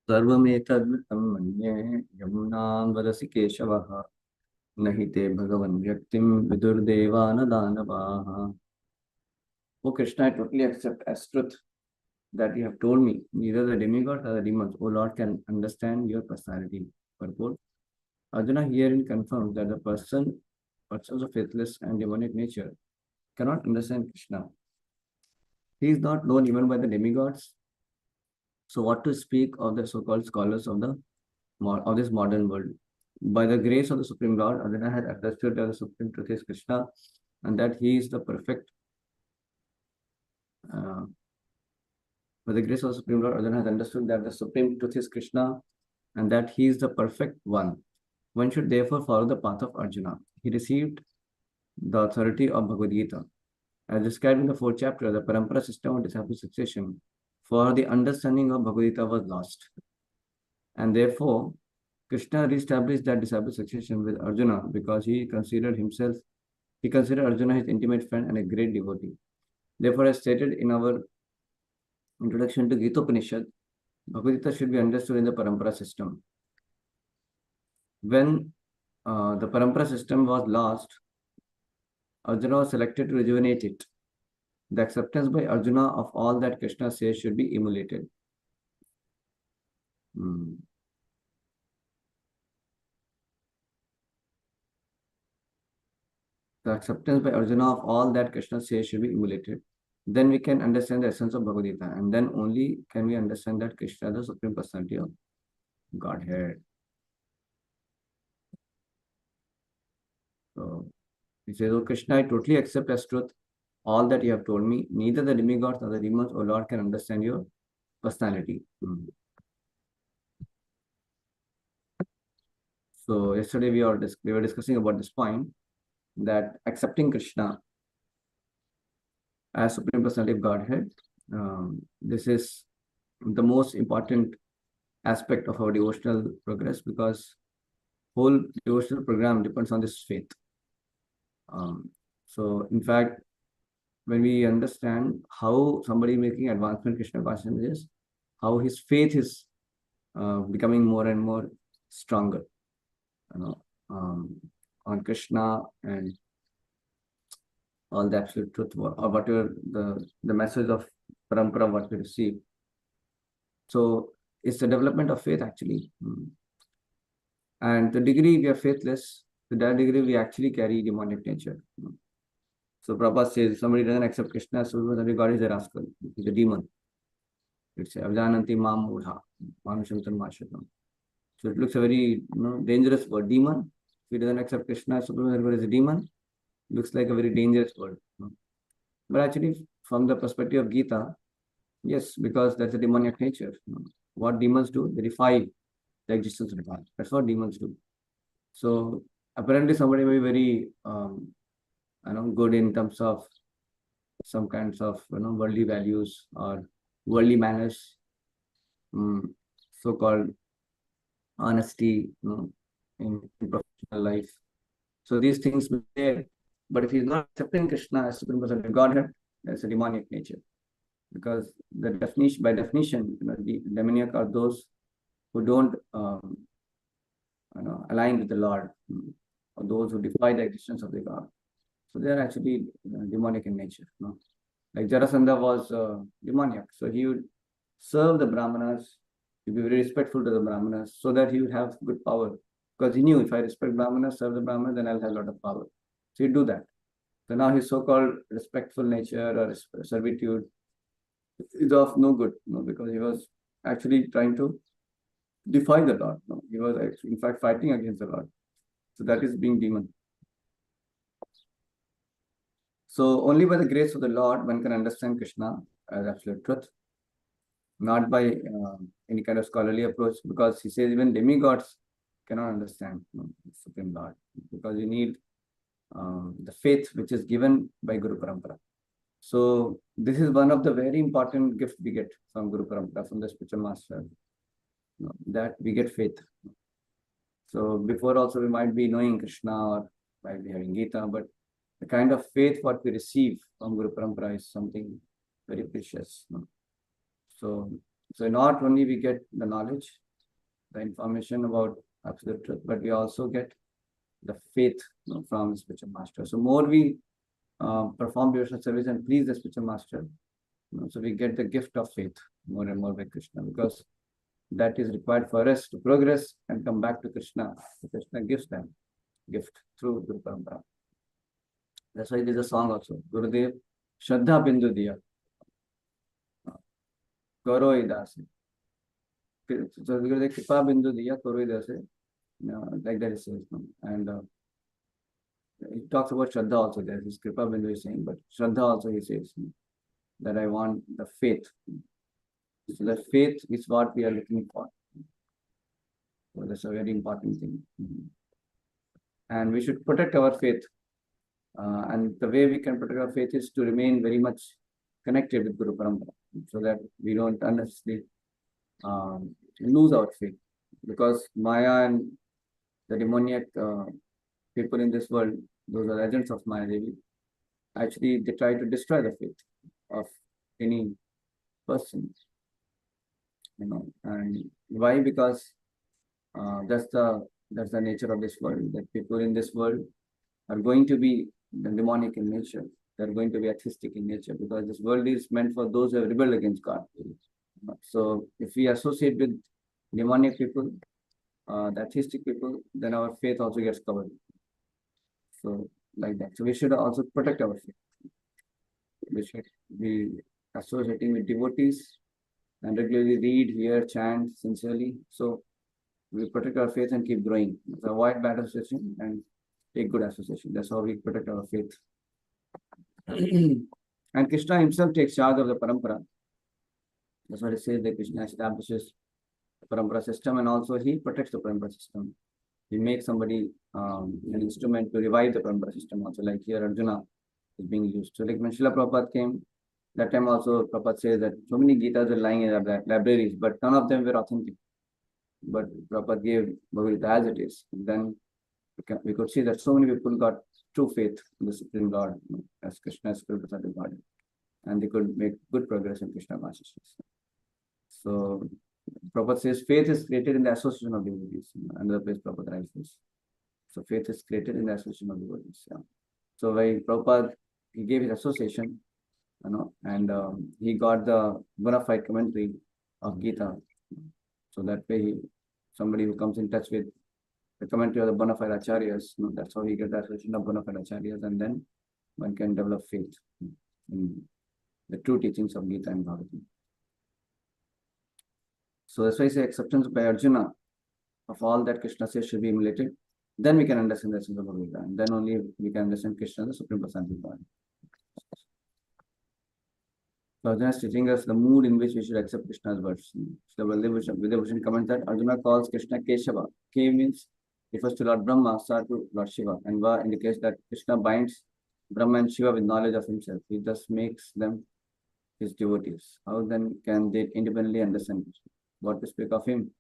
सर्वमेतद्वृतं मन्ये यमुनां वदसि केशवः न हि ते भगवन् व्यक्तिं विदुर्देवान दानवाः. O Krishna, I totally accept as truth that you have told me, neither the demigods nor the demons, O Lord, can understand your personality. Purport. Arjuna herein confirms that the persons of faithless and demonic nature cannot understand Krishna. He is not known even by the demigods. So what to speak of the so-called scholars of this modern world? By the grace of the Supreme Lord, Arjuna has understood that the Supreme Truth is Krishna and that he is the perfect. Uh, by the grace of the Supreme Lord, Arjuna has understood that the Supreme Truth is Krishna and that he is the perfect one. One should therefore follow the path of Arjuna. He received the authority of Bhagavad Gita. As described in the fourth chapter, the parampara system of disciple succession for the understanding of Bhagavad Gita was lost. And therefore, Krishna reestablished that disciple succession with Arjuna because he considered Arjuna his intimate friend and a great devotee. Therefore, as stated in our introduction to Gita Upanishad, Bhagavad Gita should be understood in the parampara system. When the parampara system was lost, Arjuna was selected to rejuvenate it. The acceptance by Arjuna of all that Krishna says should be emulated. The acceptance by Arjuna of all that Krishna says should be emulated. Then we can understand the essence of Bhagavad Gita, and then only can we understand that Krishna is the Supreme Personality of Godhead. So he says, "O Krishna, I totally accept as truth all that you have told me. Neither the demigods nor the demons, O Lord, can understand your personality." So yesterday we were discussing about this point, that accepting Krishna as Supreme Personality of Godhead, this is the most important aspect of our devotional progress, because whole devotional program depends on this faith. So in fact, when we understand how somebody making advancement in Krishna consciousness is, how his faith is becoming more and more stronger, on Krishna and all the absolute truth, or whatever the message of parampara what we receive. So it's the development of faith actually. And the degree we are faithless, to that degree we actually carry demonic nature. So Prabhupada says, if somebody doesn't accept Krishna, so God is a rascal, he's a demon. It's Avjananti Mam Mudha, Manushantan Mashatam. So it looks a very dangerous word, demon. If he doesn't accept Krishna, Supreme Lord is a demon. Looks like a very dangerous word. But actually, from the perspective of Gita, yes, because that's a demonic nature. What demons do? They defy the existence of God. That's what demons do. So apparently somebody may be very good in terms of some kinds of worldly values or worldly manners, so-called honesty in professional life. So these things may be there. But if he's not accepting Krishna as Supreme Personality of Godhead, that's a demonic nature. Because the definition, by definition, the demoniac are those who don't align with the Lord, or those who defy the existence of the God. So they are actually demonic in nature. Like Jarasandha was demoniac, so he would serve the Brahmanas, he'd be very respectful to the Brahmanas, so that he would have good power. Because he knew, if I respect Brahmanas, serve the Brahmanas, then I'll have a lot of power. So he'd do that. So now his so-called respectful nature or servitude is of no good, because he was actually trying to defy the Lord. He was actually, in fact, fighting against the Lord. So that is being demon. So only by the grace of the Lord one can understand Krishna as absolute truth, not by any kind of scholarly approach, because he says even demigods cannot understand the Supreme Lord, because you need the faith which is given by Guru Parampara. So this is one of the very important gifts we get from Guru Parampara, from the spiritual master, that we get faith. So before also we might be knowing Krishna or might be having Gita, but the kind of faith what we receive from Guru Parampara is something very precious. So So not only we get the knowledge, the information about absolute truth, but we also get the faith, from the spiritual master. So more we perform devotional service and please the spiritual master, so we get the gift of faith more and more by Krishna, because that is required for us to progress and come back to Krishna. So Krishna gives them gift through Guru Parampara. That's why there's a song also. Gurudev Shraddha Bindu Diya Karo Idase. So Gurudev Kripa Bindu Diya Karo Idase. Like that it says. And he talks about Shraddha also. There's this Kripa Bindu is saying, but Shraddha also he says that I want the faith. So the faith is what we are looking for. So that's a very important thing. And we should protect our faith. And the way we can protect our faith is to remain very much connected with Guru Parampara, so that we don't unnecessarily lose our faith. Because Maya and the demoniac people in this world, those are agents of Maya Devi, actually they try to destroy the faith of any person. And why? Because that's the nature of this world, that people in this world are going to be demonic in nature. They're going to be atheistic in nature, because this world is meant for those who have rebelled against God. So if we associate with demonic people, the atheistic people, then our faith also gets covered. So like that. So we should also protect our faith. We should be associating with devotees and regularly read, hear, chant sincerely. So we protect our faith and keep growing. So avoid bad association and take good association. That's how we protect our faith. And Krishna himself takes charge of the parampara. That's what it says, that Krishna establishes the parampara system, and also he protects the parampara system. He makes somebody an instrument to revive the parampara system also, like here Arjuna is being used. So like when Srila Prabhupada came, that time also Prabhupada says that so many Gitas were lying in libraries, but none of them were authentic. But Prabhupada gave Bhagavad Gita as it is. Then we could see that so many people got true faith in the Supreme Lord, as Krishna is Prabhupada embodied, and they could make good progress in Krishna consciousness. So Prabhupada says faith is created in the association of devotees. Another place Prabhupada writes this. So faith is created in the association of devotees. Yeah. So by Prabhupada, he gave his association, and he got the bona fide commentary of Gita. So that way, somebody who comes in touch with the commentary of the bona fide acharyas, that's how he gets the association of bona fide acharyas, and then one can develop faith in the true teachings of Gita and Bhagavatam. So that's why I say acceptance by Arjuna of all that Krishna says should be emulated. Then we can understand the essence of Bhagavad Gita, and then only we can understand Krishna, the Supreme Personality of God. So Arjuna is teaching us the mood in which we should accept Krishna's words. So Vidya comments that Arjuna calls Krishna Keshava. K means refers to Lord Brahma, Sa to Lord Shiva, and Va indicates that Krishna binds Brahma and Shiva with knowledge of himself. He thus makes them his devotees. How then can they independently understand Krishna? What to speak of him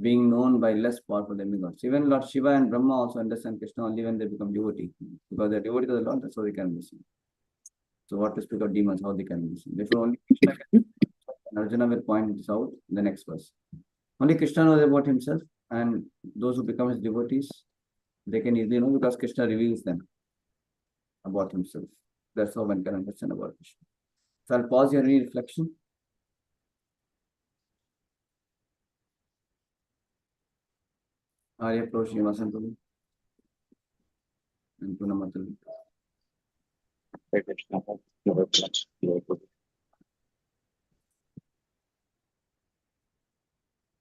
being known by less powerful demigods? Even Lord Shiva and Brahma also understand Krishna only when they become devotee, because they're devotees of the Lord, that's how they can understand. So what to speak of demons, how they can understand? Therefore, only Krishna can. And Arjuna will point this out in the next verse. Only Krishna knows about himself, and those who become his devotees, they can easily know, because Krishna reveals them about himself. That's how one can understand about Krishna. So I'll pause here. Any reflection? Arya Pro Srivasan Prabhu and Punamatul.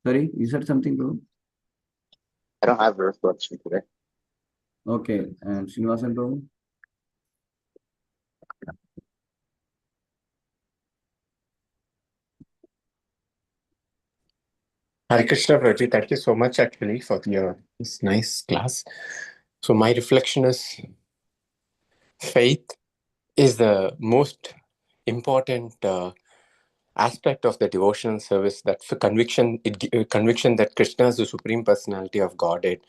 Sorry, you said something, bro? I don't have a reflection today. Okay, and Srinivasan Prabhu? Hare Krishna, Prabhuji. Thank you so much actually for this nice class. So my reflection is faith is the most important aspect of the devotional service. That's the conviction. Conviction that Krishna is the Supreme Personality of Godhead.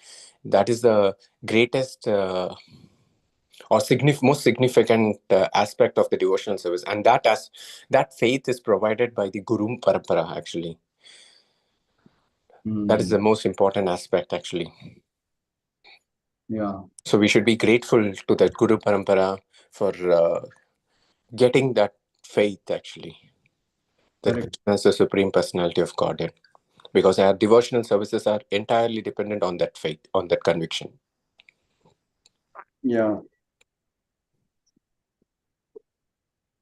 That is the greatest or most significant aspect of the devotional service, and that faith is provided by the Guru Parampara actually. That is the most important aspect, actually. Yeah. So we should be grateful to the Guru Parampara for getting that faith, actually. That Correct. Krishna is the Supreme Personality of Godhead. Because our devotional services are entirely dependent on that faith, on that conviction. Yeah.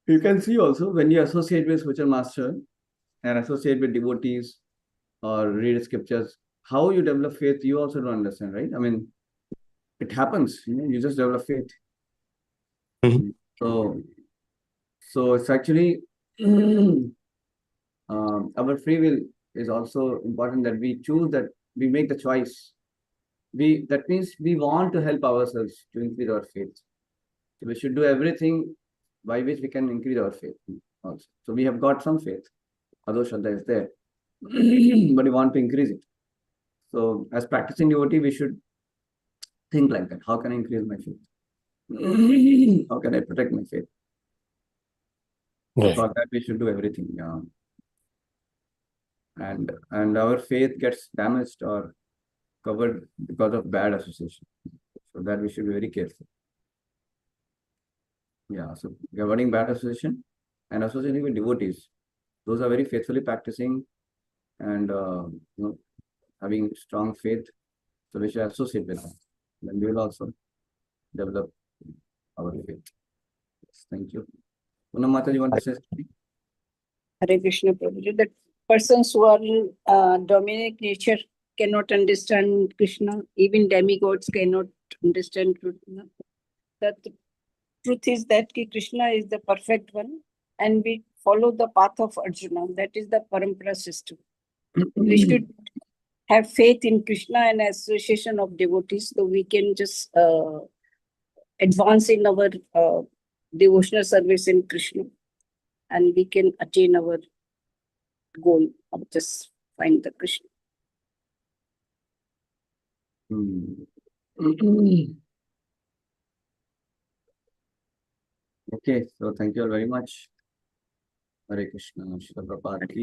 You can see also when you associate with spiritual master and associate with devotees or read scriptures, how you develop faith, you also don't understand, right? I mean, it happens, you just develop faith. Mhm. So it's actually our free will is also important, that we choose, that we make the choice. That means we want to help ourselves to increase our faith. So we should do everything by which we can increase our faith also. So we have got some faith. Although Shraddha is there, but we want to increase it. So as practicing devotee, we should think like that. How can I increase my faith? How can I protect my faith? So Right. for that, we should do everything. Yeah. And our faith gets damaged or covered because of bad association. So that we should be very careful. Yeah. So avoiding bad association and associating with devotees. Those are very faithfully practicing and having strong faith. So we should associate with them. Then we will also develop our faith. Yes, thank you. Poonam Mata, you want to say something? Hare Krishna Prabhuji, that persons who are in Dominic nature cannot understand Krishna. Even demigods cannot understand Krishna. That the truth is that Krishna is the perfect one, and we follow the path of Arjuna. That is the parampara system. We should have faith in Krishna and association of devotees, so we can just advance in our devotional service in Krishna, and we can attain our goal of just find the Krishna. Okay, so thank you all very much. Hare Krishna. Shri Prabhupada ki